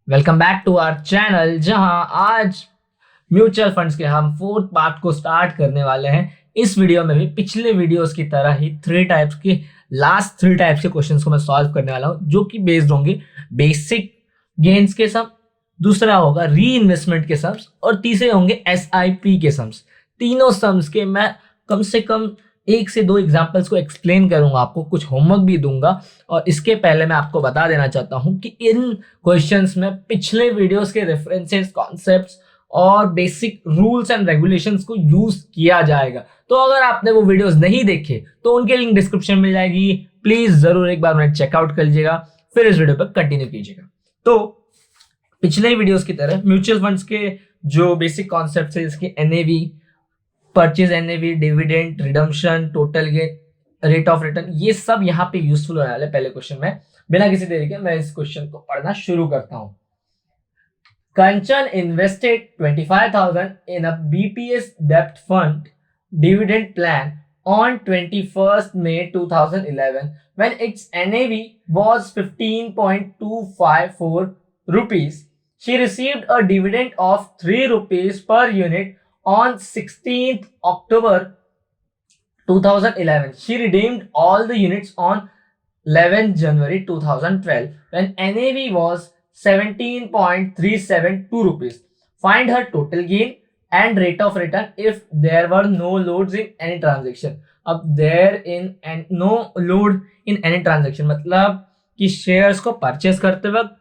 Welcome back to our channel, जहां आज mutual funds के हम फोर्थ पार्ट को स्टार्ट करने वाले हैं। इस वीडियो में भी पिछले वीडियोस की तरह ही लास्ट थ्री टाइप्स के क्वेश्चंस को मैं सॉल्व करने वाला हूं, जो कि बेस्ड होंगे बेसिक गेन्स के सम, दूसरा होगा री इन्वेस्टमेंट के सम्स और तीसरे होंगे SIP के सम्स। तीनों सम्स के मैं कम से कम एक से दो एग्जाम्पल्स को एक्सप्लेन करूंगा, आपको कुछ होमवर्क भी दूंगा। और इसके पहले मैं आपको बता देना चाहता हूं कि इन क्वेश्चंस में पिछले वीडियोस के रेफरेंसेस, कॉन्सेप्ट्स और बेसिक रूल्स एंड रेगुलेशंस को यूज किया जाएगा। तो अगर आपने वो वीडियोस नहीं देखे तो उनके लिंक डिस्क्रिप्शन में मिल जाएगी, प्लीज जरूर एक बार उन्हें चेकआउट कर लीजिएगा, फिर इस वीडियो पर कंटिन्यू कीजिएगा। तो पिछले वीडियोस की तरह म्यूचुअल फंड्स के जो बेसिक कॉन्सेप्ट है, इसके NAV, purchase NAV, dividend, redemption, total gain, rate of return, ये सब यहाँ पे यूजफुल होने वाले पहले क्वेश्चन में। बिना किसी देरी के मैं इस क्वेश्चन को पढ़ना शुरू करता हूं। Kanchan invested 25,000 in a BPS debt fund dividend plan on 21st May 2011 when its NAV was 15.254 rupees. She received a dividend of 3 rupees per unit on 16th October 2011. She redeemed all the units on 11th January 2012 when NAV was 17.372 rupees. Find her total gain and rate of return if there were no loads in any transaction. अब there in and no load in any transaction मतलब कि shares को purchase करते वक्त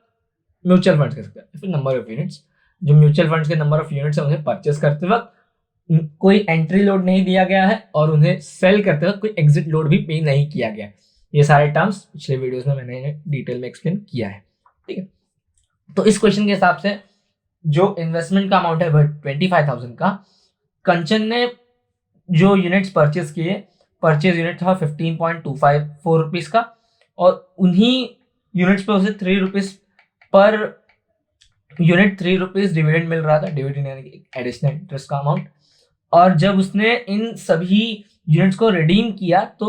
mutual funds कर सकते हैं, फिर नंबर ऑफ यूनिट्स, जो म्यूचुअल फंड्स के नंबर ऑफ यूनिट्स है उन्हें परचेस करते वक्त कोई एंट्री लोड नहीं दिया गया है और उन्हें सेल करते वक्त कोई एग्जिट लोड भी पे नहीं किया गया। ये सारे टर्म्स पिछले वीडियोस में मैंने डिटेल में एक्सप्लेन किया है, ठीक है। तो इस क्वेश्चन के हिसाब से जो इन्वेस्टमेंट का अमाउंट है वह 25,000 का। कंचन ने जो यूनिट्स परचेज किए, परचेज यूनिट था 15.254 रुपीज का, और उन्हीं यूनिट्स पे उसे 3 rupees per unit 3 rupees dividend मिल रहा था, डिविडेंड यानी कि एडिशनल इंटरेस्ट का अमाउंट। और जब उसने इन सभी यूनिट्स को रिडीम किया तो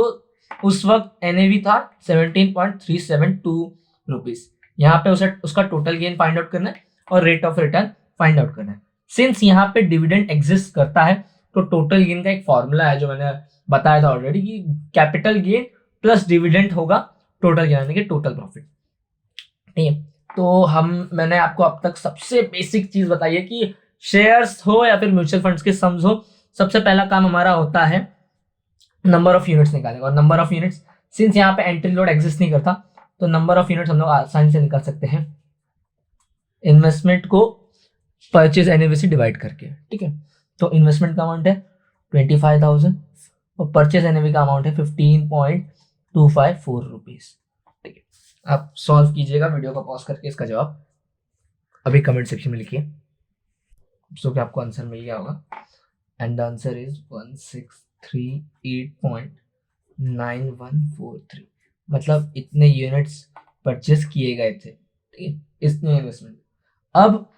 उस वक्त NAV था 17.372 रुपीज। यहाँ पे उसका टोटल गेन फाइंड आउट करना है और rate of return find out करना है। सिंस यहाँ पे डिविडेंड एग्जिस्ट करता है तो टोटल गेन का एक फॉर्मूला है जो मैंने बताया था ऑलरेडी, कि कैपिटल गेन प्लस डिविडेंड होगा टोटल गेन यानी कि टोटल प्रॉफिट, ठीक है। तो मैंने आपको अब तक सबसे बेसिक चीज बताई है कि शेयर्स हो या फिर म्यूचुअल फंड्स के सम्स हो, सबसे पहला काम हमारा होता है नंबर ऑफ यूनिट्स निकालने का। और नंबर ऑफ यूनिट्स, सिंस यहाँ पे एंट्री लोड एग्जिस्ट नहीं करता तो नंबर ऑफ यूनिट्स हम लोग आसानी से निकाल सकते हैं इन्वेस्टमेंट को परचेज NAV से डिवाइड करके, ठीक है। तो इन्वेस्टमेंट का अमाउंट है 25,000 और परचेज NAV का अमाउंट है 15.254 रुपीज, ठीक है। आप सॉल्व कीजिएगा वीडियो को पॉज करके, इसका जवाब अभी कमेंट सेक्शन में लिखिए। सो कि आपको आंसर मिल गया होगा, एंड द आंसर इज 1638.9143। मतलब इतने यूनिट्स परचेस किए गए थे, ठीक है, इतने इन्वेस्टमेंट। अब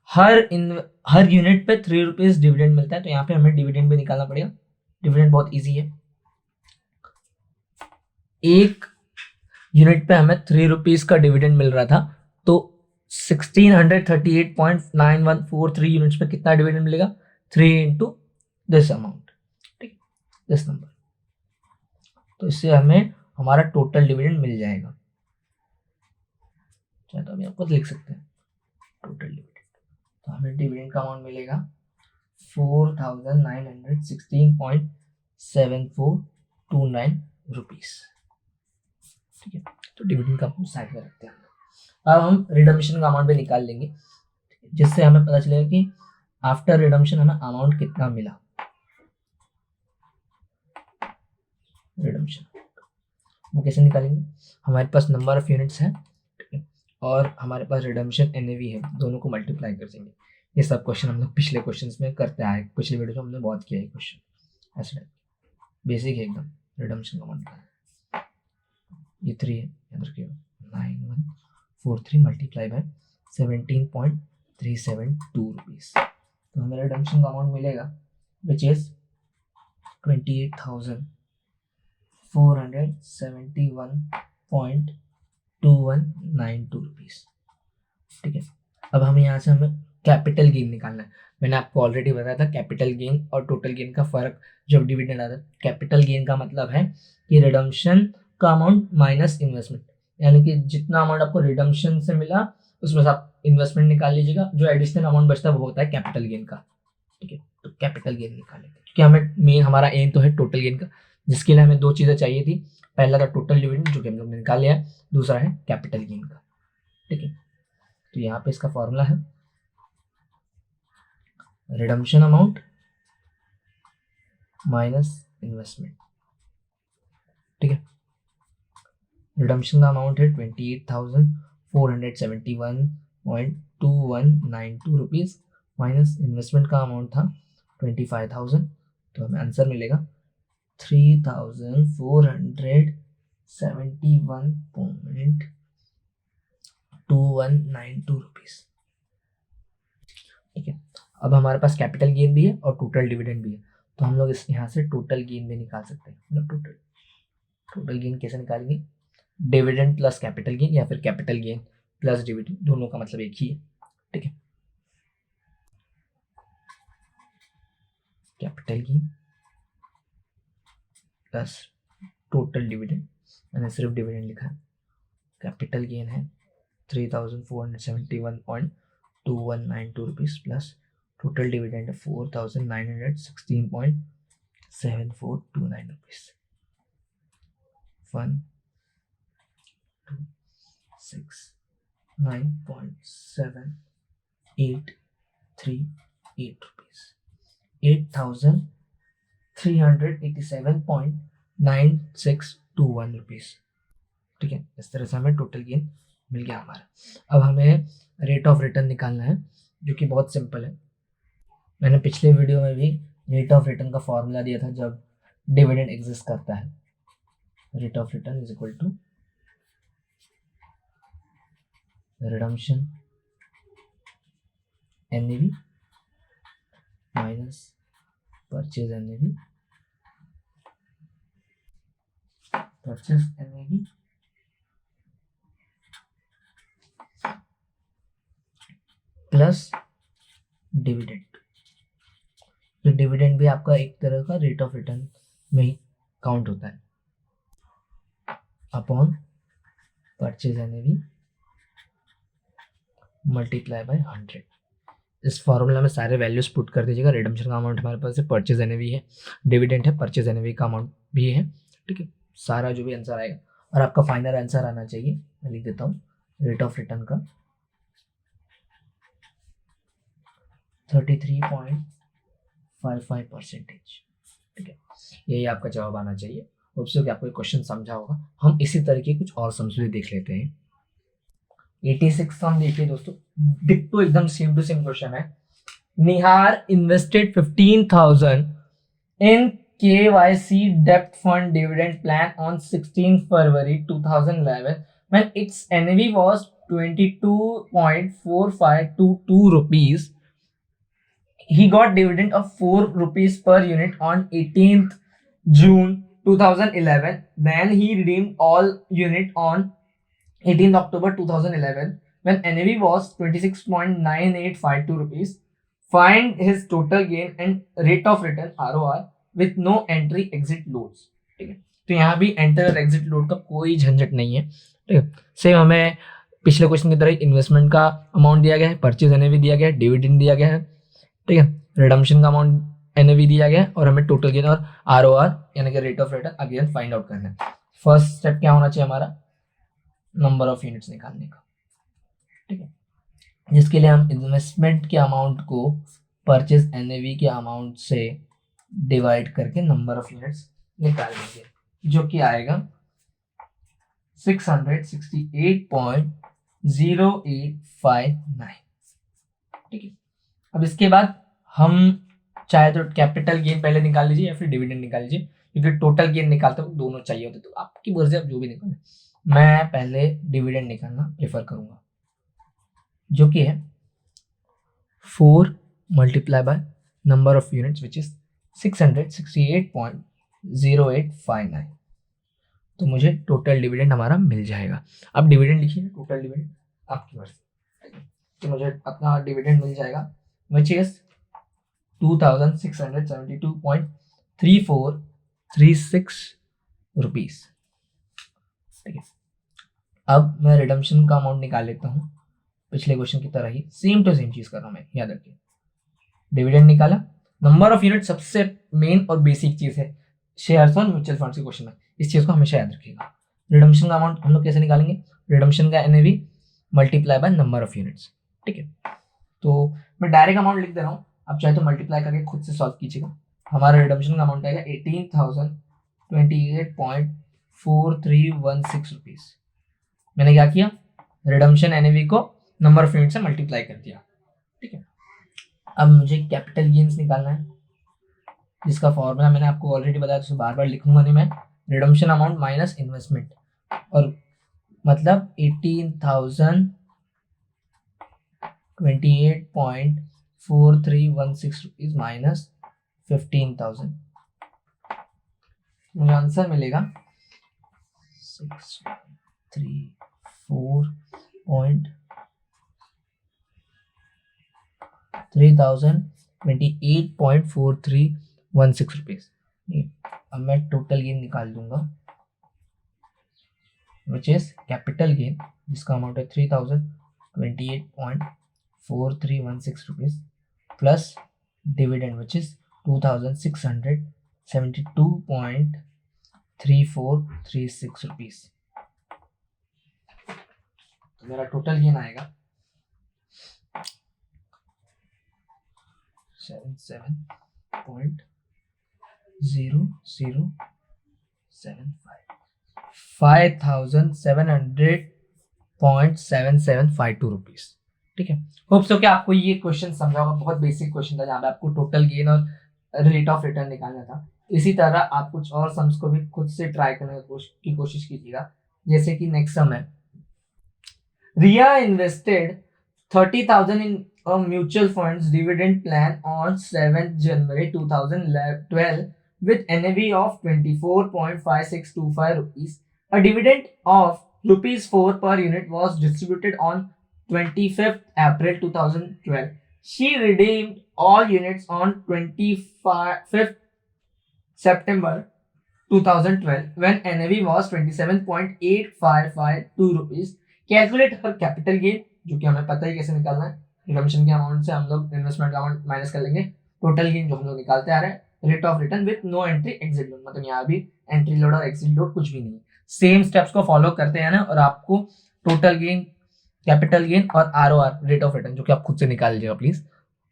हर यूनिट पे 3 रुपीज डिविडेंड मिलता है, तो यहाँ पे हमें डिविडेंड भी निकालना पड़ेगा। डिविडेंड बहुत इजी है, एक यूनिट पे हमें 3 रुपीज का डिविडेंड मिल रहा था, तो 1638.9143 यूनिट्स पे कितना डिविडेंड मिलेगा? 3 इंटू दिस अमाउंट, ठीक, दिस नंबर। तो इससे हमें हमारा टोटल डिविडेंड मिल जाएगा। चाहे तो अभी आप खुद लिख सकते हैं टोटल डिविडेंड। तो हमें डिविडेंड का अमाउंट मिलेगा 4,916.7429 रुपीज, ठीक है। तो डिविडेंड का अमाउंट साइड में रखते हैं। अब हम रिडम्पशन का अमाउंट भी निकाल लेंगे, जिससे हमें पता चलेगा कि आफ्टर रिडम्पशन हमें अमाउंट कितना मिला। रिडम्पशन वो कैसे निकालेंगे? हमारे पास नंबर ऑफ यूनिट्स है और हमारे पास रिडम्पशन NAV है, दोनों को मल्टीप्लाई कर देंगे। ये सब क्वेश्चन हम लोग पिछले क्वेश्चंस में करते आए, पिछले वीडियो में हमने बहुत किया है क्वेश्चन, ऐसे बेसिक है एकदम। रिडम्पशन का अमाउंट ये 3 है, याद रखिए, 9143 मल्टीप्लाई बाय 17.372 रुपीज। तो हमें रिडम्पशन का अमाउंट मिलेगा विच इज 28,471.2192 रुपीज, ठीक है। अब हमें यहाँ से हमें कैपिटल गेन निकालना है। मैंने आपको ऑलरेडी बताया था कैपिटल गेन और टोटल गेन का फर्क जब डिविडेंड आता है। कैपिटल गेन का मतलब है कि रिडम्पशन का अमाउंट माइनस इन्वेस्टमेंट, यानी कि जितना अमाउंट आपको रिडम्पशन से मिला उसमें से आप इन्वेस्टमेंट निकाल लीजिएगा, जो एडिशनल अमाउंट बचता है वो होता है कैपिटल गेन का। ठीक है, तो कैपिटल गेन निकालेंगे क्योंकि हमें मेन हमारा एम तो है टोटल गेन का, जिसके लिए हमें दो चीज़ें चाहिए थी। पहला था टोटल डिविडेंड जो कि हम लोग ने निकाल लिया है, दूसरा है कैपिटल गेन का। ठीक है, तो यहाँ पे इसका फॉर्मूला है रिडम्पशन अमाउंट माइनस इन्वेस्टमेंट। ठीक है, रिडम्पशन का अमाउंट है 28,471.2192 रुपीज़ माइनस इन्वेस्टमेंट का अमाउंट था 25,000, तो हमें आंसर मिलेगा 3,471.2192 रुपीज़। ठीक है, अब हमारे पास कैपिटल गेन भी है और टोटल डिविडेंड भी है, तो हम लोग इस यहाँ से टोटल गेन भी निकाल सकते हैं। मतलब टोटल गेन कैसे निकालेंगे, डिविडेंड प्लस कैपिटल गेन या फिर कैपिटल गेन प्लस डिविडेंड, दोनों का मतलब एक ही है। ठीक है, capital gain plus total dividend, मैंने सिर्फ डिविडेंड लिखा है। कैपिटल गेन है 3,471.2192 रुपीज़ प्लस टोटल डिविडेंड है 4,916.7429 रुपीज़। 1,269.783 rupees, 8,387.9621 rupees। ठीक है, इस तरह से हमें टोटल गेन मिल गया हमारा। अब हमें रेट ऑफ रिटर्न निकालना है जो कि बहुत सिंपल है। मैंने पिछले वीडियो में भी रेट ऑफ रिटर्न का फॉर्मूला दिया था जब डिविडेंड एग्जिस्ट करता है। Rate of return is equal to redemption NAV minus purchase NAV, purchase NAV plus dividend. तो डिविडेंड भी आपका एक तरह का रेट ऑफ रिटर्न में ही काउंट होता है, upon purchase NAV multiply by 100। इस फॉर्मूला में सारे वैल्यूज पुट कर दीजिएगा। रिडम्पशन का अमाउंट हमारे पास है, परचेज एनएवी है, डिविडेंड है, परचेज एनएवी का अमाउंट भी है। ठीक है, सारा जो भी आंसर आएगा और आपका फाइनल आंसर आना चाहिए, मैं लिख देता हूँ रेट ऑफ रिटर्न का 33.55%। ठीक है, यही आपका जवाब आना चाहिए। होप सो कि आपको ये क्वेश्चन समझा होगा। हम इसी तरीके कुछ और समझ देख लेते हैं। 86 हम देखिए दोस्तों, डिक्टो एकदम सेम टू सेम क्वेश्चन है। निहार invested 15,000 in KYC debt fund dividend plan on 16 February 2011 when its NAV was 22.4522 rupees. He got dividend of 4 rupees per unit on 18th June 2011. Then he redeemed all unit on 18th October 2011 when NAV was 26.9852 rupees. Find his total gain and rate of return ROR with no entry exit loads। ठीक है, तो यहाँ भी enter और exit load का कोई झंझट नहीं है। ठीक है, सेम हमें पिछले क्वेश्चन की तरह इन्वेस्टमेंट का अमाउंट दिया गया है, परचेज एनएवी दिया गया है, डिविडेंड दिया गया है। ठीक है, रिडम्पशन का अमाउंट एनएवी दिया गया है और हमें टोटल गेन और आरओआर यानी कि rate of return again find out करना है। फर्स्ट स्टेप क्या होना चाहिए हमारा, नंबर ऑफ यूनिट्स निकालने का। ठीक है, जिसके लिए हम इन्वेस्टमेंट के अमाउंट को परचेज एनएवी के अमाउंट से डिवाइड करके नंबर ऑफ यूनिट्स निकाल देंगे, जो कि आएगा 668.0859। ठीक है, अब इसके बाद हम चाहे तो कैपिटल गेन पहले निकाल लीजिए या फिर डिविडेंड निकाल लीजिए, क्योंकि टोटल गेन निकालते वक्त दोनों चाहिए होते, तो आपकी मर्जी, आप जो भी निकालें। मैं पहले डिविडेंड निकालना प्रेफर करूंगा, जो कि है 4 multiply by number of units which is 668.0859। तो मुझे टोटल डिविडेंड हमारा मिल जाएगा। अब डिविडेंड लिखिए, टोटल डिविडेंड आपकी मर्जी। कि मुझे अपना डिविडेंड मिल जाएगा विच इज 2672.3436 रुपीस। ठीक है, अब मैं रिडम्पशन का अमाउंट निकाल लेता हूँ पिछले क्वेश्चन की तरह ही, सेम टू सेम चीज कर रहा हूँ मैं, याद रखिए। डिविडेंड निकाला, नंबर ऑफ यूनिट सबसे मेन और बेसिक चीज है शेयर्स और म्यूचुअल फंड्स के क्वेश्चन में, इस चीज को हमेशा याद रखिएगा। रिडम्पशन का अमाउंट हम लोग कैसे निकालेंगे, रिडम्पशन का NAV multiply by number of units. ठीक है, तो मैं डायरेक्ट अमाउंट लिख दे रहा हूँ, आप चाहे तो मल्टीप्लाई करके खुद से सॉल्व कीजिएगा। हमारा रिडम्पशन का अमाउंट आएगा 18,028.4316 रुपीज। मैंने क्या किया, रिडम्पशन एनएवी को नंबर ऑफ यूनिट से मल्टीप्लाई कर दिया। ठीक है, अब मुझे कैपिटल गेन्स निकालना है, जिसका फॉर्मूला मैंने आपको ऑलरेडी बताया, तो बार बार लिखूंगा नहीं मैं। रिडम्पशन अमाउंट माइनस इन्वेस्टमेंट, और मतलब 18,028.4316 रुपीज माइनस 15,000, मुझे आंसर मिलेगा 3,28.4316 रुपीज। अब मैं टोटल गेन निकाल दूंगा विच इज कैपिटल गेन, जिसका अमाउंट है 3,028.4316 rupees plus dividend which is 2,672.3436 rupees. तो मेरा टोटल गेन आएगा 5,700.7752 रुपीज। ठीक है, होप सो कि आपको ये क्वेश्चन समझा होगा, बहुत बेसिक क्वेश्चन था जहाँ पे आपको टोटल गेन और रेट ऑफ रिटर्न निकालना था। इसी तरह आप कुछ और सम्स को भी खुद से ट्राई करने की कोशिश कीजिएगा। जैसे कि नेक्स्ट सम है, Riya invested 30,000 in a mutual funds dividend plan on 7th January 2012 with NAV of 24.5625 rupees. A dividend of rupees 4 per unit was distributed on 25th April 2012. She redeemed all units on 25th September 2012 when NAV was 27.8552 rupees. Calculate her capital gain, जो कि हमें पता ही कैसे निकालना है। Redemption के amount से हम लोग इन्वेस्टमेंट का अमाउंट माइनस कर लेंगे, टोटल गेन जो हम लोग निकालते आ रहे हैं, rate of return with no entry exit load, मतलब यहाँ भी एंट्री लोड और एग्जिट लोड कुछ भी नहीं है। सेम स्टेप्स को फॉलो करते हैं ना, और आपको टोटल गेन, कैपिटल गेन और आरओआर रेट ऑफ रिटर्न, जो कि आप खुद से निकाल लीजिएगा प्लीज,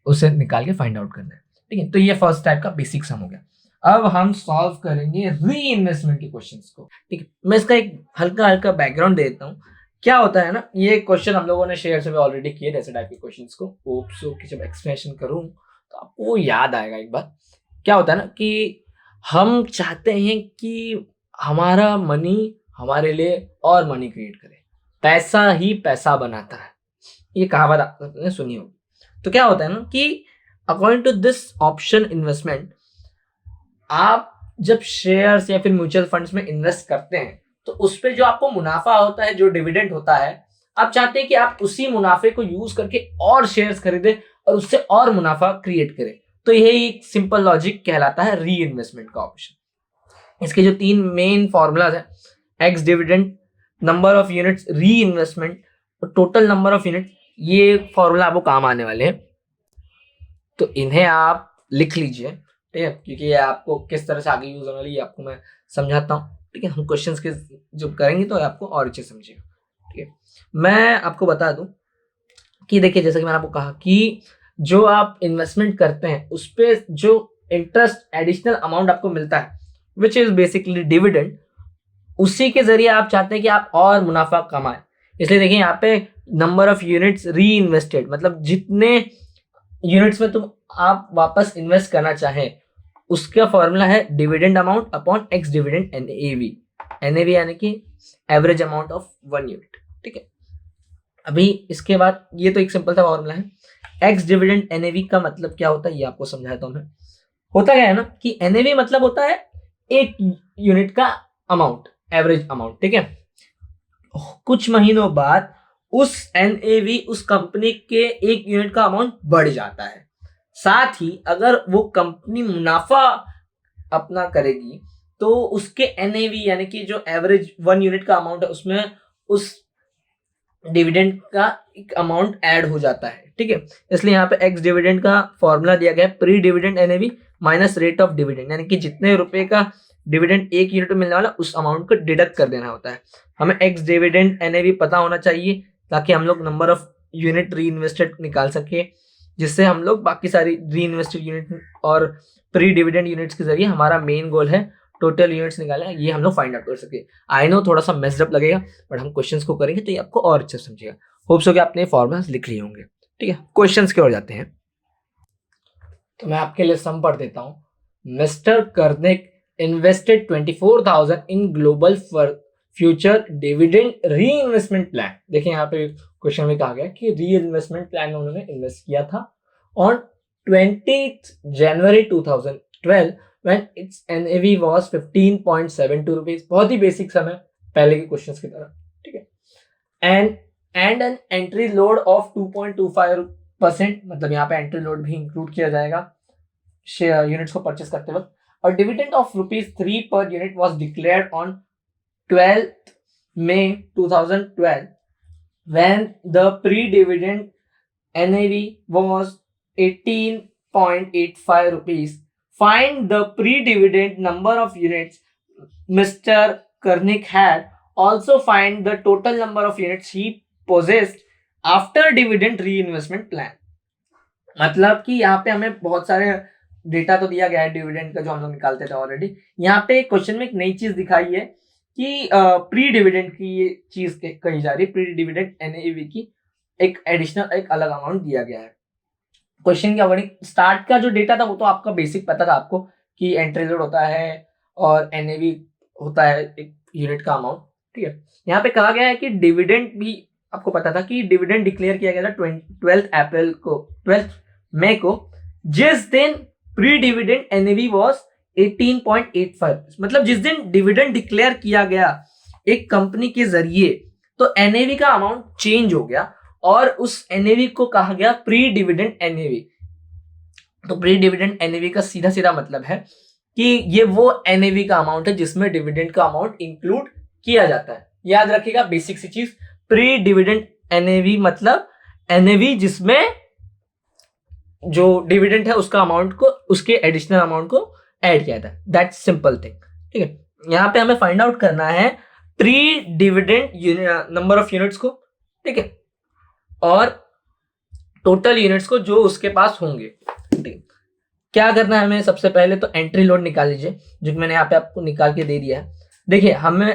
उसे निकाल के फाइंड आउट करना है। ठीक है, तो ये फर्स्ट टाइप का बेसिक सम हो गया। अब हम सॉल्व करेंगे री इन्वेस्टमेंट के क्वेश्चंस को। ठीक है, मैं इसका एक हल्का हल्का बैकग्राउंड दे देता हूँ। क्या होता है ना, ये क्वेश्चन हम लोगों ने शेयर से भी ऑलरेडी किए ऐसे टाइप के क्वेश्चंस को, होप सो कि जब एक्सप्लेनेशन करूं तो आपको याद आएगा एक बार। क्या होता है ना कि हम चाहते हैं कि हमारा मनी हमारे लिए और मनी क्रिएट करे, पैसा ही पैसा बनाता है, ये कहावत आपने सुनी होगी। तो क्या होता है ना कि according to this option investment, आप जब शेयर्स या फिर म्यूचुअल फंड्स में इन्वेस्ट करते हैं तो उस पर जो आपको मुनाफा होता है, जो डिविडेंड होता है, आप चाहते हैं कि आप उसी मुनाफे को यूज करके और शेयर्स खरीदें और उससे और मुनाफा क्रिएट करें। तो यही एक सिंपल लॉजिक कहलाता है री इन्वेस्टमेंट का ऑप्शन। इसके जो 3 मेन फॉर्मूलाज है, x dividend, number of units, री इन्वेस्टमेंट और टोटल नंबर ऑफ यूनिट, ये फॉर्मूला आपको काम आने वाले हैं। तो इन्हें आप लिख लीजिए, ठीक है, क्योंकि ये आपको किस तरह से आगे यूज होने वाली है आपको मैं समझाता हूँ। ठीक है, हम क्वेश्चंस के जब करेंगे तो आपको और अच्छे समझिएगा। ठीक है, मैं आपको बता दूं कि देखिए, जैसा कि मैंने आपको कहा कि जो आप इन्वेस्टमेंट करते हैं उस पर जो इंटरेस्ट एडिशनल अमाउंट आपको मिलता है विच इज बेसिकली डिविडेंड, उसी के जरिए आप चाहते हैं कि आप और मुनाफा कमाएं। इसलिए देखिए यहाँ पे नंबर ऑफ यूनिट्स री इन्वेस्टेड, मतलब जितने यूनिट्स में तुम आप वापस इन्वेस्ट करना चाहें, उसका फॉर्मूला है dividend amount upon x dividend NAV. NAV यानी कि एवरेज अमाउंट ऑफ 1 यूनिट। ठीक है, अभी इसके बाद ये तो एक सिंपल सा फॉर्मूला है। एक्स डिविडेंड एनएवी का मतलब क्या होता है ये आपको समझाता हूं मैं। होता क्या है ना कि एनएवी मतलब होता है एक यूनिट का अमाउंट, एवरेज अमाउंट। ठीक है, कुछ महीनों बाद उस एनएवी उस कंपनी के एक यूनिट का अमाउंट बढ़ जाता है। साथ ही अगर वो कंपनी मुनाफा अपना करेगी तो उसके एनएवी यानी कि जो एवरेज 1 यूनिट का अमाउंट है उसमें उस डिविडेंड का एक अमाउंट ऐड हो जाता है। ठीक है, इसलिए यहाँ पे एक्स डिविडेंड का फॉर्मूला दिया गया है, pre dividend NAV minus rate of dividend, यानी कि जितने रुपए का डिविडेंड एक यूनिट में मिलने वाला उस अमाउंट को डिडक्ट कर देना होता है। हमें एक्स डिविडेंड एनएवी पता होना चाहिए ताकि हम लोग नंबर ऑफ यूनिट री इन्वेस्टेड निकाल सके, जिससे हम लोग बाकी सारी री इन्वेस्टेड यूनिट और प्री डिविडेंड यूनिट्स के जरिए हमारा मेन गोल है टोटल यूनिट्स निकालना, ये हम लोग फाइंड आउट कर सके। आई नो थोड़ा सा मेस्ड अप लगेगा, बट हम क्वेश्चंस को करेंगे तो ये आपको और अच्छे समझेगा। होप्स हो कि आपने फॉर्मुलास लिख लिए होंगे। ठीक है, क्वेश्चंस की ओर जाते हैं। तो मैं आपके लिए सम पढ़ देता हूँ। Mister Kernig invested 24,000 in global future dividend री इन्वेस्टमेंट प्लान। देखिए यहाँ पे क्वेश्चन में कहा गया कि री इन्वेस्टमेंट प्लान उन्होंने इन्वेस्ट किया था on 20th January 2012 when its NAV was 15.72 rupees. बहुत ही बेसिक सम है पहले के क्वेश्चंस की तरह। ठीक है, and an entry load of 2.25%, मतलब यहाँ पे एंट्री लोड भी इंक्लूड किया जाएगा यूनिट्स को परचेस करते वक्त। और dividend of ₹3 per unit was declared on 12th May 2012 when the pre-dividend NAV was 18.85 rupees. Find the pre-dividend number of units Mr. Karnik had. Also find the total number of units he possessed after dividend reinvestment plan. मतलब कि यहाँ पे हमें बहुत सारे data तो दिया गया है डिविडेंड का जो हम लोग निकालते थे ऑलरेडी। यहाँ पे क्वेश्चन में एक नई चीज दिखाई है कि प्री डिविडेंड की ये चीज कही जा रही है, प्री डिविडेंड एनएवी की एक एडिशनल एक अलग अमाउंट दिया गया है। क्वेश्चन की अकॉर्डिंग स्टार्ट का जो डेटा था वो तो आपका बेसिक पता था आपको कि एंट्री लोड होता है और एनएवी होता है एक यूनिट का अमाउंट। ठीक है, यहाँ पे कहा गया है कि डिविडेंड भी आपको पता था कि डिविडेंड डिक्लेयर किया गया था 12th मई को, जिस दिन प्री डिविडेंड एनएवी वाज 18.85। मतलब जिस दिन डिविडेंड डिक्लेयर किया गया एक कंपनी के जरिए तो एनएवी का अमाउंट चेंज हो गया और उस एनएवी को कहा गया प्री डिविडेंड एनएवी। तो प्री डिविडेंड एनएवी का सीधा सीधा मतलब है कि ये वो एनएवी का अमाउंट है जिसमें डिविडेंड का अमाउंट इंक्लूड किया जाता है। याद रखिएगा बेसिक सी चीज, प्री डिविडेंड एनएवी मतलब एनएवी जिसमें जो डिविडेंड है उसका अमाउंट को उसके एडिशनल अमाउंट को ऐड किया था। That's simple thing. ठीक है, यहाँ पे हमें फाइंड आउट करना है pre dividend number of units को। ठीक है, और टोटल यूनिट्स को जो उसके पास होंगे। ठीक, क्या करना है हमें? सबसे पहले तो एंट्री लोड निकाल लीजिए जो कि मैंने यहाँ पे आपको निकाल के दे दिया है। देखिए हमने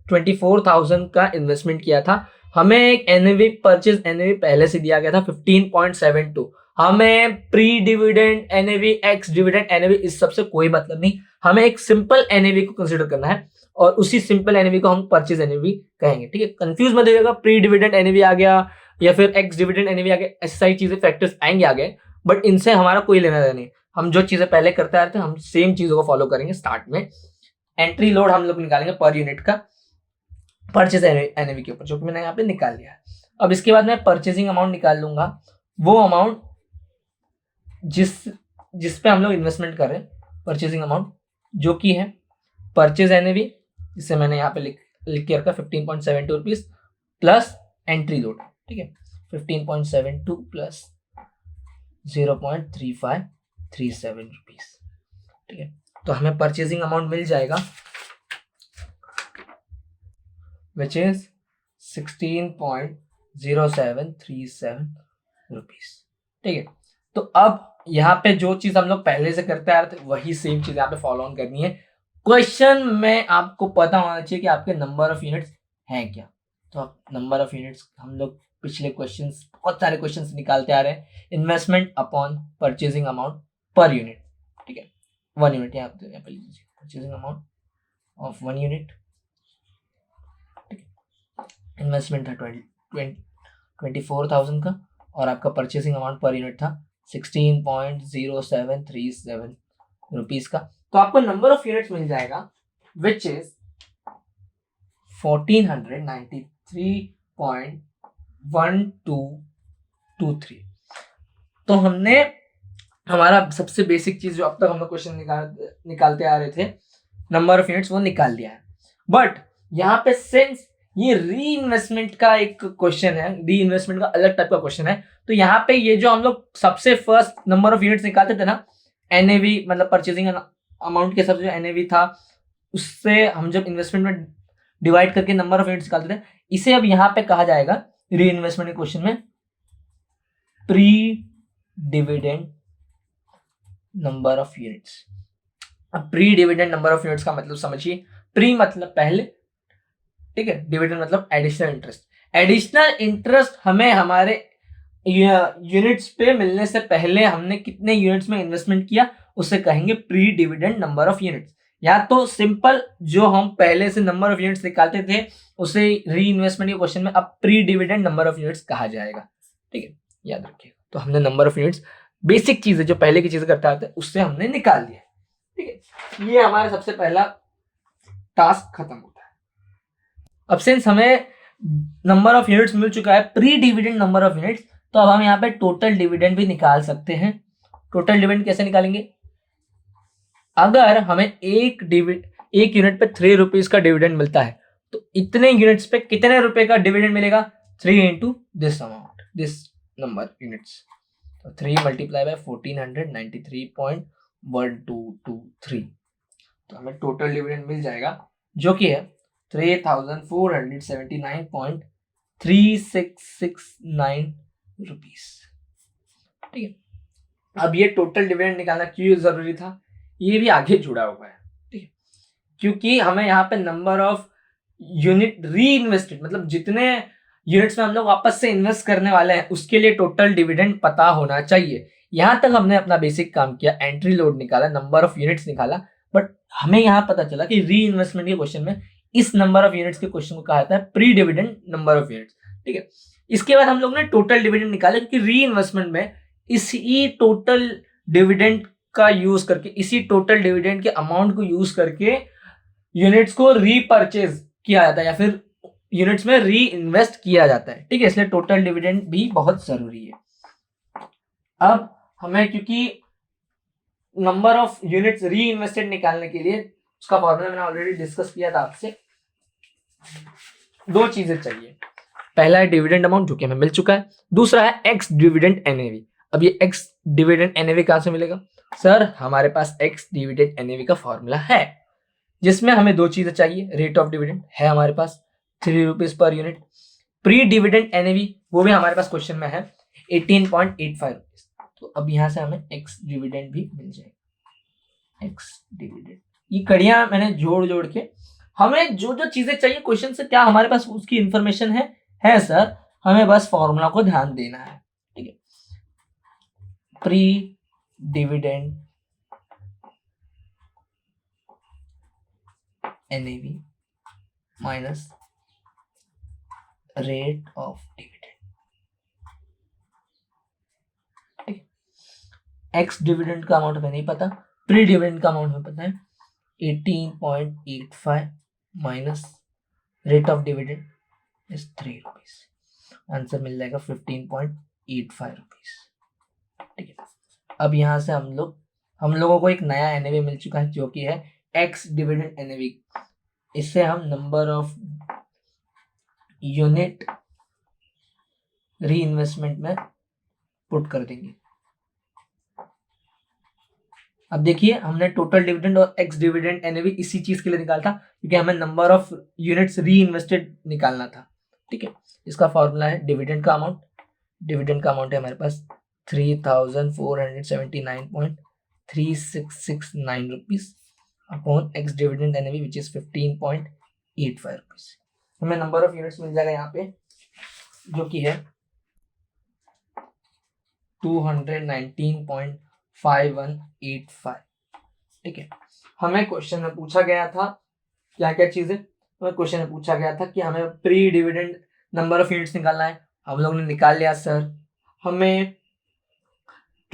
24,000 का इन्वेस्टमेंट किया था, हमें एक एनएवी परचेज एनएवी पहले से दिया गया था 15.72। हमें pre dividend NAV x dividend NAV इस सबसे कोई मतलब नहीं, हमें एक सिंपल एनएवी को कंसीडर करना है और उसी सिंपल एनएवी को हम परचेज एनएवी कहेंगे। ठीक है, कंफ्यूज मत होइएगा, प्री डिविडेंड एनएवी आ गया या फिर एक्स डिविडेंड एनएवी आ गया, ऐसी सारी चीजें फैक्टर्स आएंगे आगे, बट इनसे हमारा कोई लेना देना नहीं। हम जो चीजें पहले करते आ रहे थे हम सेम चीजों को फॉलो करेंगे। स्टार्ट में एंट्री लोड हम लोग निकालेंगे पर यूनिट का परचेज एनएवी के ऊपर, जो कि मैंने यहाँ पे निकाल लिया है। अब इसके बाद मैं परचेजिंग अमाउंट निकाल लूंगा, वो अमाउंट जिस पे हम लोग इन्वेस्टमेंट कर रहे हैं, परचेजिंग अमाउंट जो कि है परचेज एनएवी, जिसे मैंने यहाँ पे लिख के रखा 15.72 रुपीज प्लस एंट्री लोड। ठीक है, 15.72 प्लस 0.3537 रुपीज। ठीक है, तो हमें परचेजिंग अमाउंट मिल जाएगा विच इज 16.0737 रुपीज। ठीक है, तो अब यहाँ पे जो चीज हम लोग पहले से करते आ रहे थे वही सेम चीज यहाँ पे फॉलो ऑन करनी है। क्वेश्चन में आपको पता होना चाहिए कि आपके नंबर ऑफ यूनिट्स हैं क्या। तो आप नंबर ऑफ यूनिट्स हम लोग पिछले क्वेश्चंस बहुत सारे क्वेश्चंस निकालते आ रहे हैं। Investment upon purchasing amount per unit. ठीक है, 1 यूनिट यहाँ पे लीजिए, purchasing amount of 1 unit. Investment था 24,000 का और आपका परचेसिंग अमाउंट पर यूनिट था 16.0737 रुपीज का। तो आपको नंबर ऑफ यूनिट्स मिल जाएगा विच इज 1493 0.1223। तो हमने हमारा सबसे बेसिक चीज जो अब तक हम लोग क्वेश्चन निकालते आ रहे थे, नंबर ऑफ यूनिट्स, वो निकाल दिया है। बट यहाँ पे सिंस ये री इन्वेस्टमेंट का एक क्वेश्चन है, री इन्वेस्टमेंट का अलग टाइप का क्वेश्चन है, तो यहाँ पे ये जो हम लोग सबसे फर्स्ट नंबर ऑफ यूनिट्स निकालते थे ना, एनएवी मतलब परचेजिंग अमाउंट के हिसाब से जो एनएवी था, उससे हम जब इन्वेस्टमेंट में डिवाइड करके नंबर ऑफ यूनिट्स निकालते थे, इसे अब यहाँ पे कहा जाएगा री इन्वेस्टमेंट के क्वेश्चन में pre dividend number of units. अब pre dividend number of units का मतलब समझिए, प्री मतलब पहले, ठीक है, डिविडेंड मतलब एडिशनल इंटरेस्ट। एडिशनल इंटरेस्ट हमें हमारे यूनिट्स पे मिलने से पहले हमने कितने यूनिट्स में इन्वेस्टमेंट किया, उसे कहेंगे pre dividend number of units. या तो सिंपल जो हम पहले से नंबर ऑफ यूनिट्स निकालते थे उसे री इन्वेस्टमेंट के क्वेश्चन में अब pre dividend number of units कहा जाएगा, ठीक है, याद रखिएगा। तो हमने नंबर ऑफ यूनिट्स, बेसिक चीज है जो पहले की चीजें करते आते हैं, उससे हमने निकाल दिया, ठीक है। ये हमारा सबसे पहला टास्क खत्म होता है। अब सिंस हमें नंबर ऑफ यूनिट्स मिल चुका है, pre dividend number of units, तो अब हम यहाँ पे टोटल डिविडेंड भी निकाल सकते हैं। टोटल डिविडेंड कैसे निकालेंगे? अगर हमें एक यूनिट पे 3 रुपीज का डिविडेंड मिलता है, तो इतने यूनिट्स पे कितने रुपए का डिविडेंड मिलेगा? 3 into this amount, this number units. तो 3 मल्टीप्लाई बाय 1493.1223, तो हमें टोटल डिविडेंड मिल जाएगा जो कि है 3479.3669 रुपीज, ठीक है। अब ये टोटल डिविडेंड निकालना क्यों जरूरी था, ये भी आगे जुड़ा हुआ है, ठीक है, क्योंकि हमें यहाँ पे नंबर ऑफ यूनिट री इन्वेस्टेड, मतलब जितने यूनिट्स में हम लोग वापस से इन्वेस्ट करने वाले हैं उसके लिए टोटल डिविडेंड पता होना चाहिए। यहां तक हमने अपना बेसिक काम किया, एंट्री लोड निकाला, नंबर ऑफ यूनिट्स निकाला, बट हमें यहाँ पता चला कि री इन्वेस्टमेंट के क्वेश्चन में इस नंबर ऑफ यूनिट्स के क्वेश्चन को कहा जाता है pre dividend number of units, ठीक है। इसके बाद हम लोग ने टोटल डिविडेंड निकाला, क्योंकि री इन्वेस्टमेंट में इसी टोटल डिविडेंड का यूज करके, इसी टोटल डिविडेंड के अमाउंट को यूज करके यूनिट्स को रीपरचेज किया जाता है या फिर यूनिट्स में री इन्वेस्ट किया जाता है, ठीक है। इसलिए टोटल डिविडेंड भी बहुत जरूरी है। अब हमें, क्योंकि नंबर ऑफ यूनिट्स री इन्वेस्टेड निकालने के लिए उसका फॉर्मूला मैंने ऑलरेडी डिस्कस किया था आपसे, दो चीजें चाहिए। पहला है डिविडेंड अमाउंट जो कि हमें मिल चुका है, दूसरा है एक्स डिविडेंड एनएवी। अब ये एक्स डिविडेंड एनएवी कहां से मिलेगा? सर हमारे पास एक्स डिविडेंड एनएवी का फॉर्मूला है जिसमें हमें दो चीजें चाहिए। रेट ऑफ डिविडेंड है हमारे पास 3 rupees per unit, pre dividend NAV वो भी हमारे पास क्वेश्चन में है 18.85 रुपीज। तो अब यहां से हमें एक्स डिविडेंड भी मिल जाएगा, एक्स डिविडेंड। ये कड़ियां मैंने जोड़ के, हमें जो जो चीजें चाहिए क्वेश्चन से, क्या हमारे पास उसकी इंफॉर्मेशन है सर, हमें बस फॉर्मूला को ध्यान देना है, ठीक है। Pre dividend NAV minus rate of dividend, x dividend का अमाउंट हमें नहीं पता, प्री डिविडेंड का अमाउंट हमें पता है 18.85 minus rate of dividend is 3 rupees, answer मिल जाएगा 15.85 रुपीज, ठीक है। अब यहां से हम लोगों को एक नया एनएवी मिल चुका है जो कि है एक्स डिविडेंड एनएवी। इससे हम नंबर ऑफ यूनिट री इन्वेस्टमेंट में पुट कर देंगे। अब देखिए हमने टोटल डिविडेंड और एक्स डिविडेंड एनएवी इसी चीज के लिए निकाला था क्योंकि हमें नंबर ऑफ यूनिट्स री इन्वेस्टेड निकालना था, ठीक है। इसका फॉर्मूला है डिविडेंड का अमाउंट, डिविडेंड का अमाउंट है हमारे पास 3479.3669 rupees upon x dividend NAV which is 15.85 rupees. हमें नंबर ऑफ यूनिट्स मिल जाएगा यहाँ पे जो कि है 219.5185, ठीक है। हमें क्वेश्चन में पूछा गया था क्या क्या चीजें, हमें क्वेश्चन में पूछा गया था कि हमें pre dividend number of units निकालना है, हम लोग ने निकाल लिया सर। हमें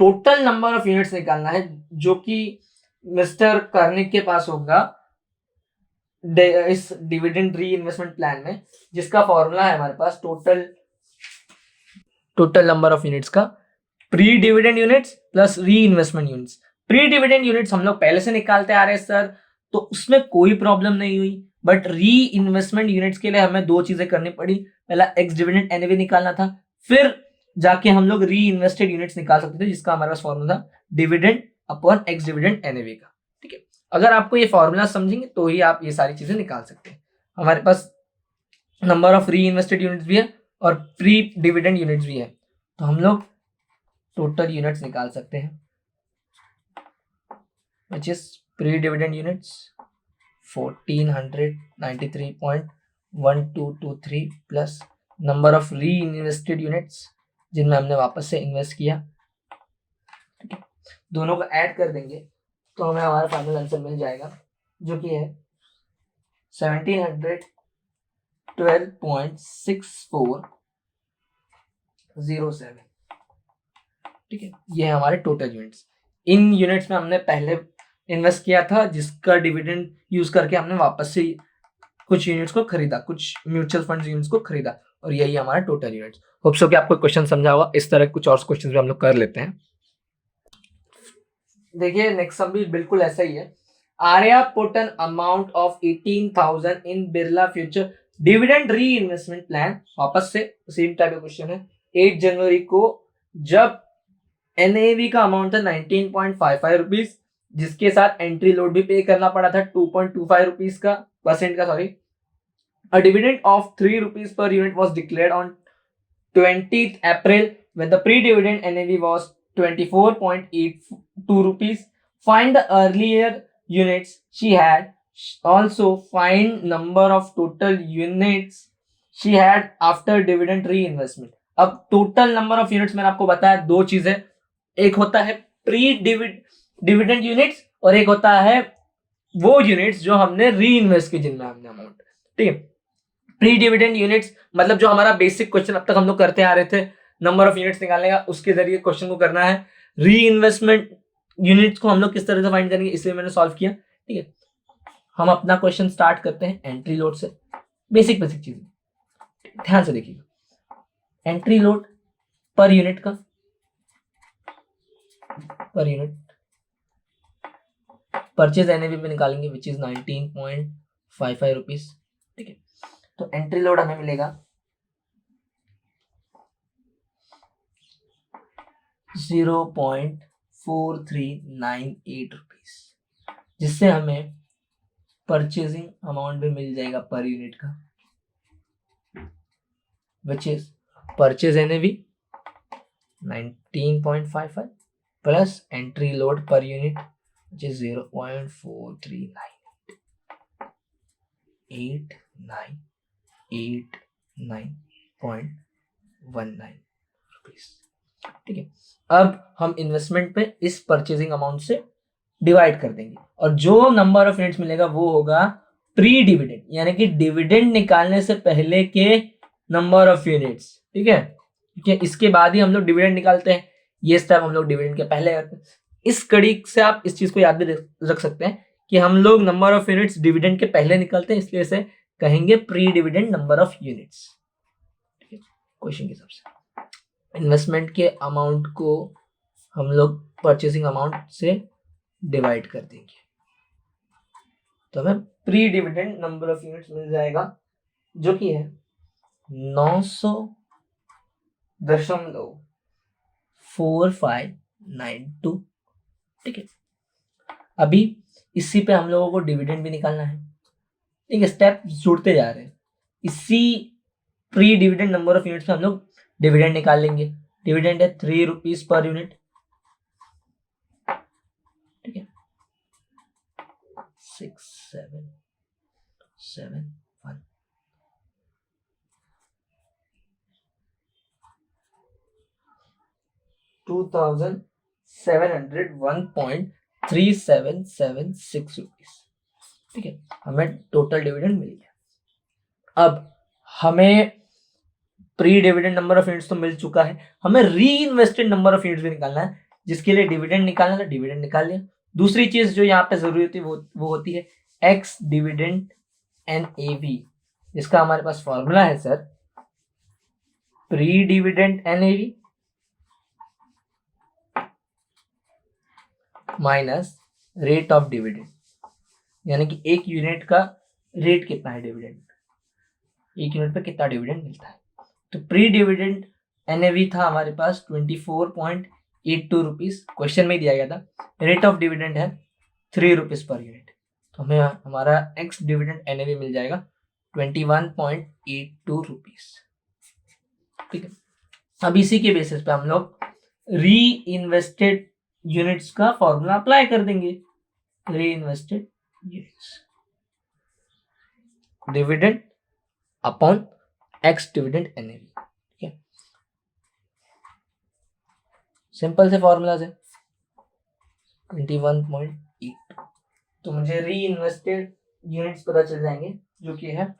टोटल नंबर ऑफ यूनिट्स निकालना है जो कि मिस्टर कर्निक के पास होगा इस डिविडेंड री इन्वेस्टमेंट प्लान में, जिसका फॉर्मूला है हमारे पास टोटल नंबर ऑफ यूनिट्स का, प्री डिविडेंड यूनिट्स प्लस री investment units. Pre dividend units हम लोग पहले से निकालते आ रहे हैं सर, तो उसमें कोई प्रॉब्लम नहीं हुई, बट री इन्वेस्टमेंट यूनिट्स के लिए हमें दो चीजें करनी पड़ी। पहला एक्स डिविडेंड एनएवी निकालना था, फिर जाके हम लोग री इन्वेस्टेड यूनिट्स निकाल सकते थे, जिसका हमारे पास फॉर्मूला था dividend upon x dividend NAV का। ठीक है, अगर आपको ये फॉर्मूला समझेंगे तो ही आप ये सारी चीजें निकाल सकते हैं। हमारे पास number of reinvested units भी है और प्री डिविडेंड यूनिट्स भी है, तो हम लोग टोटल यूनिट्स निकाल सकते हैं, which is pre-dividend units 1493.1223 plus number of reinvested units जिनमें हमने वापस से इन्वेस्ट किया। ठीक है, दोनों को ऐड कर देंगे तो हमें हमारा फाइनल आंसर मिल जाएगा, जो कि है 1712.6407। ठीक है, ये है हमारे टोटल यूनिट्स। इन यूनिट्स में हमने पहले इन्वेस्ट किया था, जिसका डिविडेंड यूज करके हमने वापस से कुछ यूनिट्स को खरीदा, कुछ म्यूचुअल फंड यूनिट्स को खरीदा, और यही हमारा टोटल यूनिट्स। होप सो कि आपको क्वेश्चन समझा होगा। इस तरह कुछ और क्वेश्चन भी हम लोग कर लेते हैं। देखिए नेक्स्ट सम भी बिल्कुल ऐसा ही है। Arya put an amount of 18,000 in Birla future dividend री इन्वेस्टमेंट प्लान। वापस से सेम टाइप का क्वेश्चन है। 8 जनवरी को जब एनएवी का अमाउंट था 19.55 रुपीज, जिसके साथ एंट्री लोड भी पे करना पड़ा था 2.25 रुपीज का परसेंट का, sorry. A dividend of 3 rupees per unit was declared on 20th April when the pre-dividend NAV was 24.82 rupees. Find the earlier units she had. Also find number of total units she had after dividend reinvestment. अब total number of units मैंने आपको बताया दो चीजें, एक होता है pre dividend units और एक होता है वो यूनिट्स जो हमने री इन्वेस्ट की, जिनमें हमने अमाउंट। ठीक है, प्री डिविडेंड यूनिट्स मतलब जो हमारा बेसिक क्वेश्चन अब तक हम लोग करते आ रहे थे, नंबर ऑफ यूनिट्स निकालने का, उसके जरिए क्वेश्चन को करना है। री इन्वेस्टमेंट यूनिट्स को हम लोग किस तरह से फाइंड करेंगे, इसलिए मैंने सॉल्व किया। ठीक है, हम अपना क्वेश्चन स्टार्ट करते हैं एंट्री लोड से। बेसिक चीजें ध्यान से देखिएगा। एंट्री लोड पर यूनिट का, पर यूनिट परचेज एनएवी पे निकालेंगे, विच इज 19.55 रुपीज। ठीक है, तो एंट्री लोड हमें मिलेगा 0.4398 रुपीज, जिससे हमें परचेजिंग अमाउंट भी मिल जाएगा पर यूनिट का, which is purchase NAV 19.55 plus entry load per unit which is 0.439899.19 rupees. ठीक है, अब हम इन्वेस्टमेंट पे इस परचेजिंग अमाउंट से डिवाइड कर देंगे और जो नंबर ऑफ यूनिट्स मिलेगा वो होगा प्री डिविडेंड, यानी कि डिविडेंड निकालने से पहले के नंबर ऑफ यूनिट्स। ठीक है, क्योंकि इसके बाद ही हम लोग डिविडेंड निकालते हैं, ये स्टेप हम लोग डिविडेंड के पहले करते हैं। इस कड़ी से आप इस चीज को याद भी रख सकते हैं कि हम लोग नंबर ऑफ यूनिट्स डिविडेंड के पहले निकालते हैं, इसलिए इसे कहेंगे pre dividend number of units. ठीक है, क्वेश्चन के हिसाब से इन्वेस्टमेंट के अमाउंट को हम लोग परचेसिंग अमाउंट से डिवाइड कर देंगे, तो हमें pre dividend number of units मिल जाएगा, जो कि है 900.4592। ठीक है, अभी इसी पे हम लोगों को डिविडेंड भी निकालना है। ठीक है, स्टेप जुड़ते जा रहे हैं। इसी pre dividend number of units में हम लोग डिविडेंड निकाल लेंगे। डिविडेंड है 3 रुपीज पर यूनिट। ठीक है, 6771 2701.3776 रुपीज। ठीक है, हमें टोटल डिविडेंड मिल गया। अब हमें pre dividend number of units तो मिल चुका है, हमें री इन्वेस्टेड नंबर ऑफ यूनिट्स भी निकालना है, जिसके लिए डिविडेंड निकालना था, डिविडेंड निकाल लिया। दूसरी चीज जो यहाँ पे जरूरी होती है वो होती है एक्स डिविडेंड NAV, जिसका हमारे पास फॉर्मूला है sir pre dividend NAV minus rate of dividend, यानी कि एक यूनिट का रेट कितना है डिविडेंड, एक यूनिट पे कितना डिविडेंड मिलता है। तो प्री डिविडेंड NAV था हमारे पास 24.82 रुपीज, क्वेश्चन में दिया गया था। रेट ऑफ डिविडेंड है 3 रुपीज पर यूनिट, तो हमें हमारा एक्स डिविडेंड NAV मिल जाएगा 21.82 रुपीज। ठीक है, अब इसी के बेसिस पे हम लोग री इन्वेस्टेड यूनिट्स का फॉर्मूला अप्लाई कर देंगे। री invested units, dividend upon x dividend NAV। ठीक है, सिंपल से फॉर्मूला है 21.8, तो मुझे री इन्वेस्टेड यूनिट्स पता चल जाएंगे जो कि है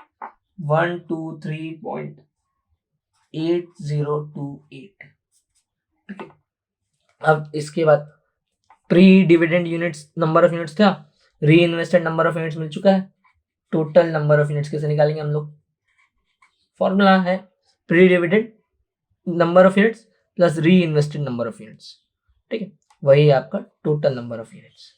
123.8028। ठीक है, अब इसके बाद pre dividend units number of units था, री इन्वेस्टेड नंबर ऑफ यूनिट्स मिल चुका है। टोटल नंबर ऑफ यूनिट्स कैसे निकालेंगे हम लोग, फॉर्मूला है pre dividend number of units plus री इन्वेस्टेड नंबर ऑफ यूनिट्स। ठीक है, वही आपका total number of units,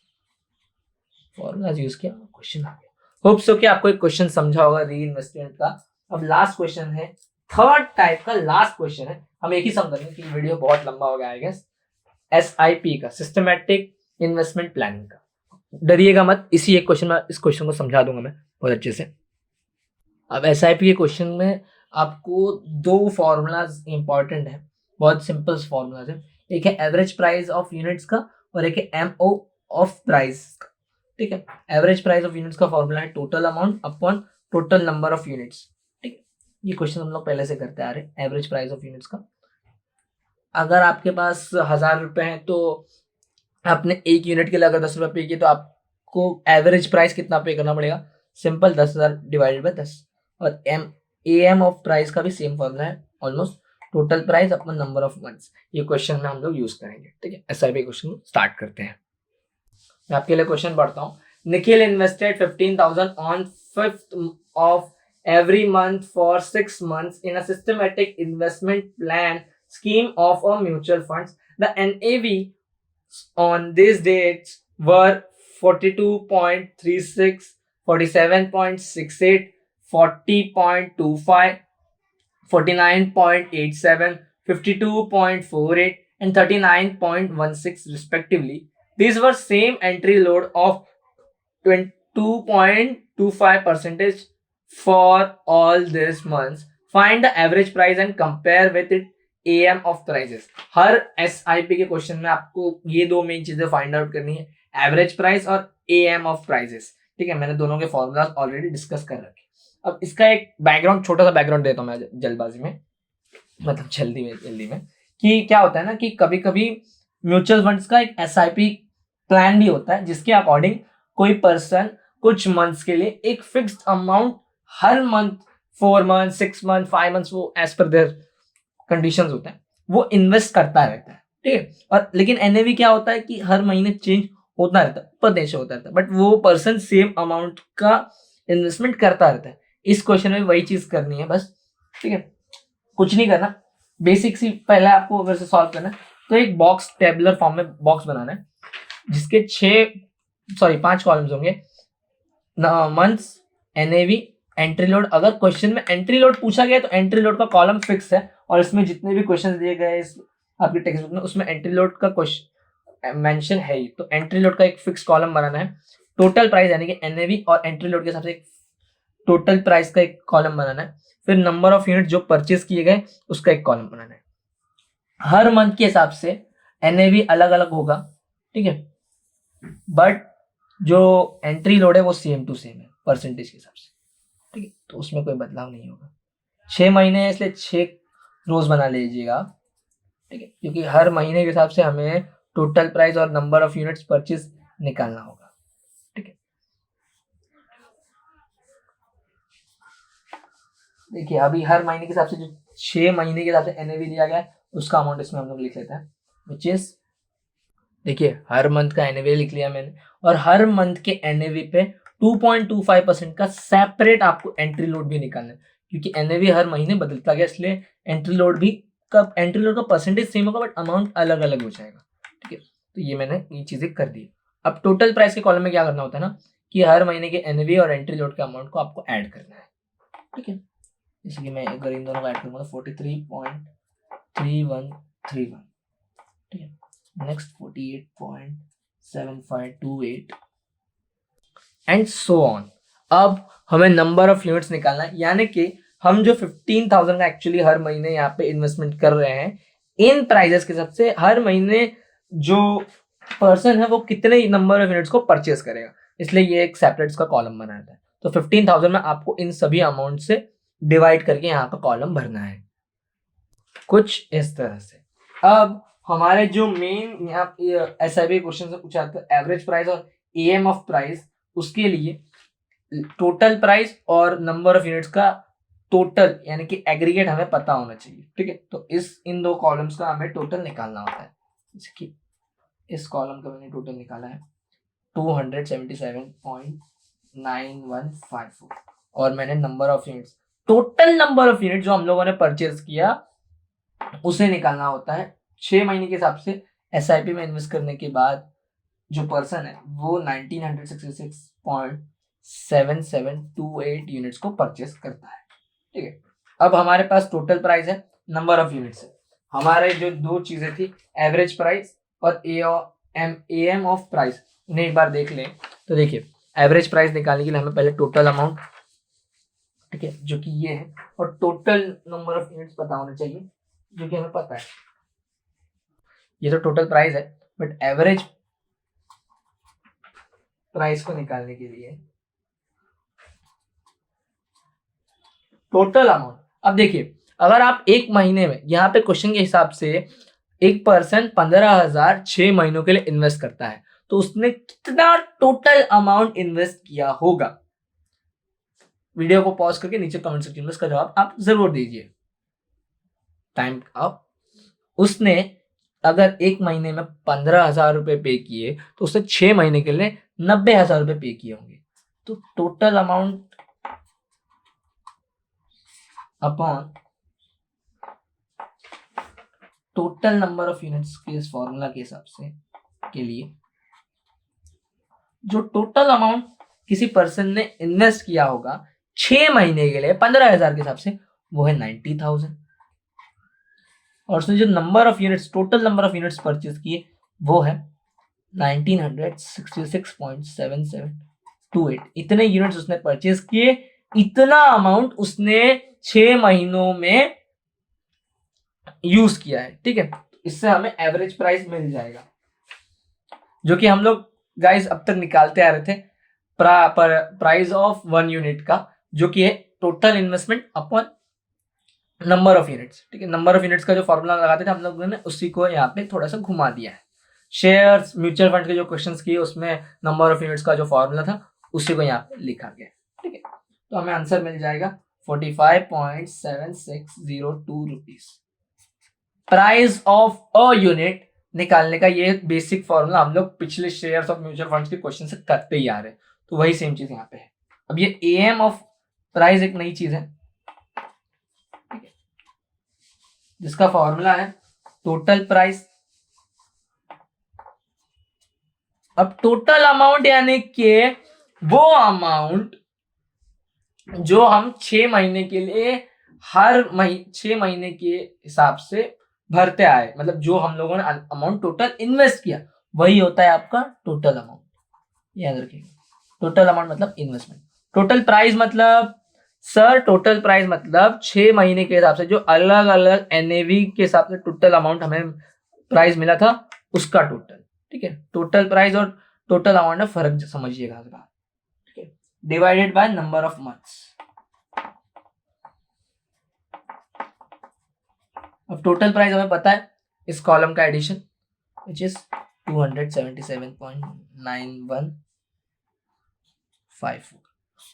formula use किया, क्वेश्चन आ गया। होप सो कि आपको एक क्वेश्चन समझा होगा री इन्वेस्टमेंट का। अब लास्ट क्वेश्चन है, थर्ड टाइप का लास्ट क्वेश्चन है, हम एक ही समझेंगे कि वीडियो बहुत लंबा हो गया है गेस। SIP का, सिस्टमैटिक इन्वेस्टमेंट प्लानिंग का। डरिएगा मत, इसी एक क्वेश्चन में इस क्वेश्चन को समझा दूंगा मैं बहुत अच्छे से। अब SIP के क्वेश्चन में आपको दो फॉर्मूलाज इंपॉर्टेंट है, बहुत सिंपल फॉर्मूलाज है। एक है एवरेज प्राइस ऑफ यूनिट्स का और एक है MO ऑफ प्राइस का। ठीक है, एवरेज प्राइस ऑफ यूनिट्स का फॉर्मूला है total amount upon total number of units. ठीक है, ये क्वेश्चन हम लोग पहले से करते आ रहे हैं। एवरेज प्राइस ऑफ यूनिट्स का, अगर आपके पास 1000 रुपए हैं तो आपने एक यूनिट के लिए अगर 10 रुपए पे किए तो आपको एवरेज प्राइस कितना पे करना पड़ेगा, सिंपल 10,000 डिवाइडेड बाय 10। और AM ऑफ प्राइस का भी सेम फॉर्मूला है almost, total price upon number of months. ये क्वेश्चन में हम लोग यूज करेंगे। ठीक है, SIP क्वेश्चन स्टार्ट करते हैं। मैं आपके लिए क्वेश्चन पढ़ता हूँ। Nikhil invested 15,000 on 5th of every month for 6 months in a systematic investment plan scheme of a mutual funds. The NAV on these dates were 42.36, 47.68, 40.25, 49.87, 52.48 and 39.16 respectively. These were same entry load of 22.25% for all these months. Find the average price and compare with it AM of prices. Her SIP के question में आपको ये दो main चीजें find out करनी है, average price और AM of prices. ठीक है, मैंने दोनों के फॉर्मूला ऑलरेडी डिस्कस कर रखे। अब इसका एक बैकग्राउंड, छोटा सा बैकग्राउंड देता हूँ मैं जल्दबाजी में, मतलब जल्दी में कि क्या होता है ना कि कभी कभी म्यूचुअल फंड्स का एक SIP प्लान भी होता है जिसके अकॉर्डिंग कोई पर्सन कुछ मंथ्स के लिए एक फिक्स्ड अमाउंट हर मंथ, 4 मंथ, 6 मंथ, 5 मंथ्स, वो एज पर देयर कंडीशंस होते हैं, वो इन्वेस्ट करता रहता है। ठीक है, और लेकिन NAV क्या होता है कि हर महीने चेंज होता रहता है, ऊपर नीचे होता रहता है, बट वो पर्सन सेम अमाउंट का इन्वेस्टमेंट करता रहता है। इस क्वेश्चन में वही चीज करनी है बस। ठीक है, कुछ नहीं करना, बेसिक सी पहले आपको अगर से सॉल्व करना है तो एक बॉक्स, टेबुलर फॉर्म में बॉक्स बनाना है जिसके 5 कॉलम्स होंगे। Months, NAV, entry load. अगर क्वेश्चन में एंट्री लोड पूछा गया तो एंट्री लोड का कॉलम फिक्स है, और इसमें जितने भी क्वेश्चन दिए गए इस आपके टेक्स्ट बुक में उसमें एंट्री लोड का क्वेश्चन मेंशन है ही, तो एंट्री लोड का एक फिक्स कॉलम बनाना है। टोटल प्राइस यानी कि NAV और एंट्री लोड के हिसाब से एक टोटल प्राइस का एक कॉलम बनाना है। फिर नंबर ऑफ यूनिट जो परचेज किए गए उसका एक कॉलम बनाना है। हर मंथ के हिसाब से NAV अलग अलग होगा। ठीक है, बट जो एंट्री लोड है वो सेम टू सेम है परसेंटेज के हिसाब से। ठीक है, तो उसमें कोई बदलाव नहीं होगा। 6 महीने है इसलिए 6 रोज बना लीजिएगा। ठीक है, क्योंकि हर महीने के हिसाब से हमें टोटल प्राइस और नंबर ऑफ यूनिट्स परचेज निकालना होगा। ठीक है, देखिए अभी हर महीने के हिसाब से जो 6 महीने के हिसाब से NAV दिया गया है उसका अमाउंट इसमें हम लोग लिख लेते हैं, विच इज, देखिए हर मंथ का NAV लिख लिया मैंने, और हर मंथ के NAV पे 2.25% का सेपरेट आपको एंट्री लोड भी निकालना है, क्योंकि एनएवी हर महीने बदलता गया, इसलिए एंट्री लोड का परसेंटेज सेम होगा बट अमाउंट अलग अलग हो जाएगा। ठीक है, तो ये मैंने ये चीजें कर दी। अब टोटल प्राइस के कॉलम में क्या करना होता है ना कि हर महीने के एनएवी और एंट्री लोड के अमाउंट को आपको ऐड करना है। ठीक है, इसलिए मैं अगर इन दोनों को ऐड करूंगा 43.3131। ठीक है, नेक्स्ट 48.7528 एंड सो ऑन। अब हमें नंबर ऑफ यूनिट्स निकालना है, यानी कि हम जो 15,000 का एक्चुअली हर महीने यहाँ पे इन्वेस्टमेंट कर रहे हैं इन प्राइजेस के हिसाब से हर महीने जो पर्सन है वो कितने नंबर ऑफ यूनिट्स को परचेस करेगा, इसलिए ये एक सेपरेट का कॉलम बनाया था। तो 15,000 में आपको इन सभी अमाउंट से डिवाइड करके यहाँ पर कॉलम भरना है कुछ इस तरह से। अब हमारे जो मेन यहाँ SIP क्वेश्चन से पूछा था एवरेज प्राइस और AM ऑफ प्राइस, उसके लिए टोटल प्राइस और नंबर ऑफ यूनिट्स का टोटल यानी कि एग्रीगेट हमें पता होना चाहिए। ठीक है, तो इन दो कॉलम्स का हमें टोटल निकालना होता है। जैसे कि इस कॉलम का मैंने टोटल निकाला है 277.9154 और मैंने number of units, total number of unit जो हम लोगों ने परचेज किया उसे निकालना होता है 6 महीने के हिसाब से। SIP में इन्वेस्ट करने के बाद जो पर्सन है वो 1966.7728 यूनिट्स को परचेस करता है। ठीक है, अब हमारे पास टोटल प्राइस है, नंबर ऑफ यूनिट्स है, हमारे जो दो चीजें थी एवरेज प्राइस और AM ऑफ प्राइस, उन्हें एक बार देख लें। तो देखिए एवरेज प्राइस निकालने के लिए हमें पहले टोटल अमाउंट, ठीक है, जो कि ये है, और टोटल नंबर ऑफ यूनिट्स पता होना चाहिए जो कि हमें पता है। ये तो टोटल प्राइस है, बट एवरेज प्राइस को निकालने के लिए टोटल अमाउंट, अब देखिए अगर आप एक महीने में यहाँ पे क्वेश्चन के हिसाब से एक पर्सन 15,000 6 महीनों के लिए इन्वेस्ट करता है तो उसने कितना टोटल अमाउंट इन्वेस्ट किया होगा। वीडियो को पॉज करके नीचे कमेंट सेक्शन में इसका जवाब आप जरूर दीजिए। Time up. उसने अगर एक महीने में 15,000 रुपए पे किए तो उसने 6 महीने के लिए 90,000 रुपए पे किए होंगे। तो total amount upon total number of units के इस फॉर्मूला के हिसाब से के लिए जो टोटल अमाउंट किसी पर्सन ने इन्वेस्ट किया होगा 6 महीने के लिए 15,000 के हिसाब से वो है 90,000, और उसने जो number of units total number of units purchase किए वो है 1966.7728। इतने यूनिट्स उसने परचेज किए, इतना अमाउंट उसने 6 महीनों में यूज किया है। ठीक है, इससे हमें एवरेज प्राइस मिल जाएगा जो कि हम लोग गाइस अब तक निकालते आ रहे थे प्राइस ऑफ 1 यूनिट का, जो कि है total investment upon number of units. ठीक है, नंबर ऑफ यूनिट्स का जो फॉर्मूला लगाते थे हम लोगों ने उसी को यहाँ पे थोड़ा सा घुमा दिया है। शेयर्स म्यूचुअल फंड के जो क्वेश्चंस किए उसमें नंबर ऑफ यूनिट्स का जो फॉर्मूला था उसी को यहाँ पे लिखा गया। ठीक है, तो हमें आंसर मिल जाएगा 45.7602 rupees. Price of a unit निकालने का ये बेसिक फॉर्मूला हम लोग पिछले शेयर्स ऑफ म्यूचुअल फंड्स के क्वेश्चन से करते ही आ रहे हैं, तो वही सेम चीज यहाँ पे है। अब ये AM ऑफ प्राइस एक नई चीज है जिसका फॉर्मूला है टोटल प्राइस। अब टोटल अमाउंट यानी कि वो अमाउंट जो हम 6 महीने के लिए हर 6 महीने के हिसाब से भरते आए, मतलब जो हम लोगों ने अमाउंट टोटल इन्वेस्ट किया वही होता है आपका टोटल अमाउंट। याद रखिएगा, टोटल अमाउंट मतलब इन्वेस्टमेंट। टोटल प्राइस मतलब सर टोटल प्राइस मतलब 6 महीने के हिसाब से जो अलग अलग NAV के हिसाब से टोटल अमाउंट हमें प्राइस मिला था उसका टोटल। ठीक है, टोटल प्राइस और टोटल अमाउंट में फर्क समझिएगा इस बार। ठीक है, divided by number of months. अब टोटल प्राइस हमें पता है इस कॉलम का एडिशन विच इज 277.9154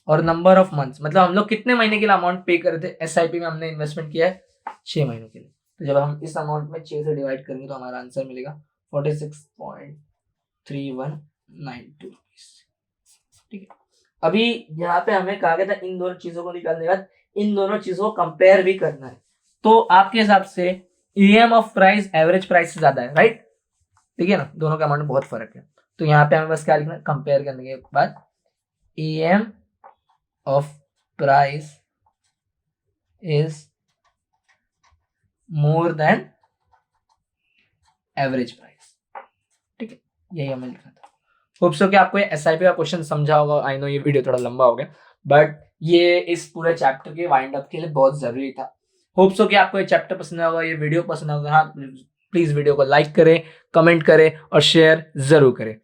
और नंबर ऑफ मंथ्स मतलब हम लोग कितने महीने के लिए अमाउंट पे करे थे। SIP में हमने इन्वेस्टमेंट किया है 6 महीनों के लिए, तो जब हम इस अमाउंट में 6 से डिवाइड करेंगे तो हमारा आंसर मिलेगा 46.3192 रुपीज। ठीक है, अभी यहाँ पे हमें कहा गया था इन दोनों चीजों को निकालने के बाद इन दोनों चीजों को कंपेयर भी करना है। तो आपके हिसाब से EM of price average price से ज्यादा है, राइट? ठीक है ना, दोनों के अमाउंट में बहुत फर्क है। तो यहाँ पे हमें बस क्या लिखना है, कंपेयर करने के बाद EM of price is more than average price. ठीक है, यही हमें लिखना था। होप सो कि आपको ये एसआईपी का क्वेश्चन समझा होगा। आई नो ये वीडियो थोड़ा लंबा हो गया, बट ये इस पूरे चैप्टर के वाइंड अप के लिए बहुत जरूरी था। होप सो कि आपको ये चैप्टर पसंद होगा, ये वीडियो पसंद होगा। हाँ, प्लीज वीडियो को लाइक करें, कमेंट करें और शेयर जरूर करें।